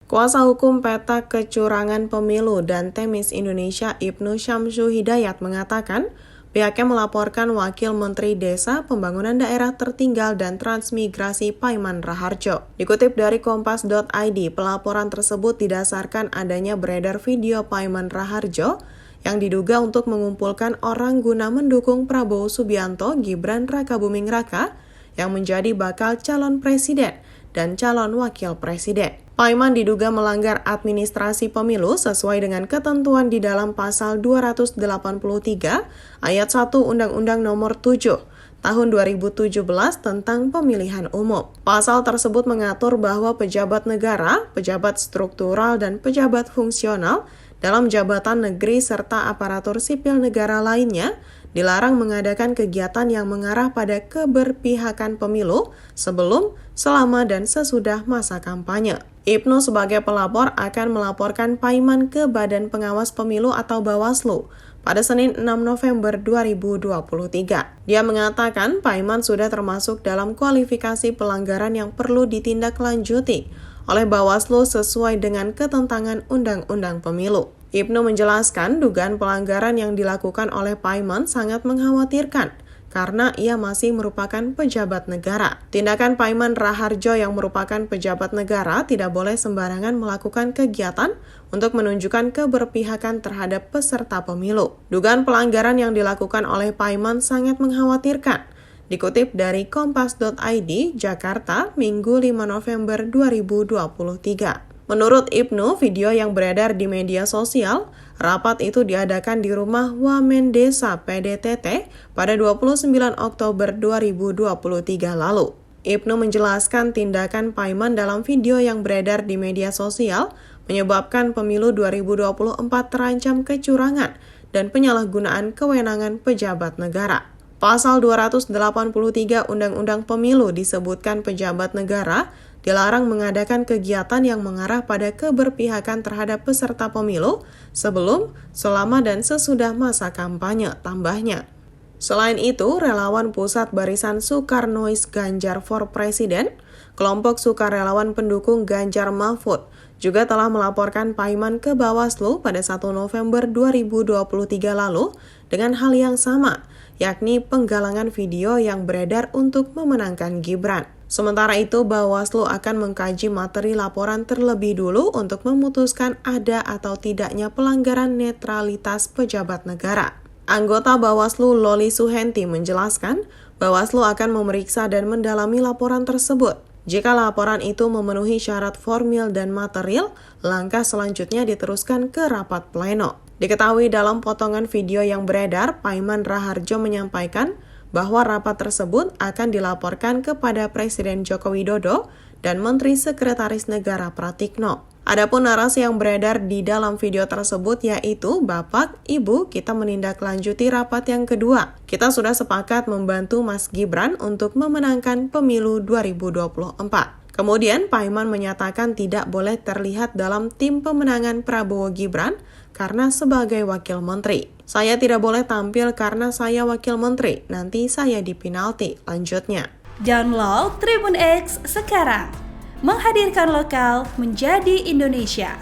Kuasa hukum peta kecurangan pemilu dan Temis Indonesia Ibnu Syamsu Hidayat mengatakan pihaknya melaporkan Wakil Menteri Desa, Pembangunan Daerah Tertinggal dan Transmigrasi Paiman Raharjo. Dikutip dari kompas.id, pelaporan tersebut didasarkan adanya beredar video Paiman Raharjo yang diduga untuk mengumpulkan orang guna mendukung Prabowo Subianto, Gibran Rakabuming Raka yang menjadi bakal calon presiden dan calon wakil presiden. Paiman diduga melanggar administrasi pemilu sesuai dengan ketentuan di dalam pasal 283 ayat 1 Undang-Undang Nomor 7 Tahun 2017 tentang pemilihan umum. Pasal tersebut mengatur bahwa pejabat negara, pejabat struktural, dan pejabat fungsional dalam jabatan negeri serta aparatur sipil negara lainnya dilarang mengadakan kegiatan yang mengarah pada keberpihakan pemilu sebelum, selama, dan sesudah masa kampanye. Ibnu sebagai pelapor akan melaporkan Paiman ke Badan Pengawas Pemilu atau Bawaslu pada Senin 6 November 2023. Dia mengatakan Paiman sudah termasuk dalam kualifikasi pelanggaran yang perlu ditindaklanjuti oleh Bawaslu sesuai dengan ketentangan Undang-Undang Pemilu. Ibnu menjelaskan dugaan pelanggaran yang dilakukan oleh Paiman sangat mengkhawatirkan karena ia masih merupakan pejabat negara. Tindakan Paiman Raharjo yang merupakan pejabat negara tidak boleh sembarangan melakukan kegiatan untuk menunjukkan keberpihakan terhadap peserta pemilu. Dugaan pelanggaran yang dilakukan oleh Paiman sangat mengkhawatirkan. Dikutip dari kompas.id, Jakarta, Minggu 5 November 2023. Menurut Ibnu, video yang beredar di media sosial, rapat itu diadakan di rumah Wamen Desa PDTT pada 29 Oktober 2023 lalu. Ibnu menjelaskan tindakan Paiman dalam video yang beredar di media sosial menyebabkan pemilu 2024 terancam kecurangan dan penyalahgunaan kewenangan pejabat negara. Pasal 283 Undang-Undang Pemilu disebutkan pejabat negara dilarang mengadakan kegiatan yang mengarah pada keberpihakan terhadap peserta pemilu sebelum, selama, dan sesudah masa kampanye, tambahnya. Selain itu, relawan Pusat Barisan Soekarnois Ganjar for President, kelompok sukarelawan pendukung Ganjar Mahfud, juga telah melaporkan Paiman ke Bawaslu pada 1 November 2023 lalu dengan hal yang sama, yakni penggalangan video yang beredar untuk memenangkan Gibran. Sementara itu, Bawaslu akan mengkaji materi laporan terlebih dulu untuk memutuskan ada atau tidaknya pelanggaran netralitas pejabat negara. Anggota Bawaslu Loli Suhenti menjelaskan, Bawaslu akan memeriksa dan mendalami laporan tersebut. Jika laporan itu memenuhi syarat formil dan material, langkah selanjutnya diteruskan ke rapat pleno. Diketahui dalam potongan video yang beredar, Paiman Raharjo menyampaikan bahwa rapat tersebut akan dilaporkan kepada Presiden Joko Widodo dan Menteri Sekretaris Negara Pratikno. Adapun narasi yang beredar di dalam video tersebut yaitu, Bapak, Ibu, kita menindaklanjuti rapat yang kedua. Kita sudah sepakat membantu Mas Gibran untuk memenangkan pemilu 2024. Kemudian Paiman menyatakan tidak boleh terlihat dalam tim pemenangan Prabowo Gibran karena sebagai wakil menteri. Saya tidak boleh tampil karena saya wakil menteri, nanti saya dipinalti, lanjutnya. Download Tribun X sekarang, menghadirkan lokal menjadi Indonesia.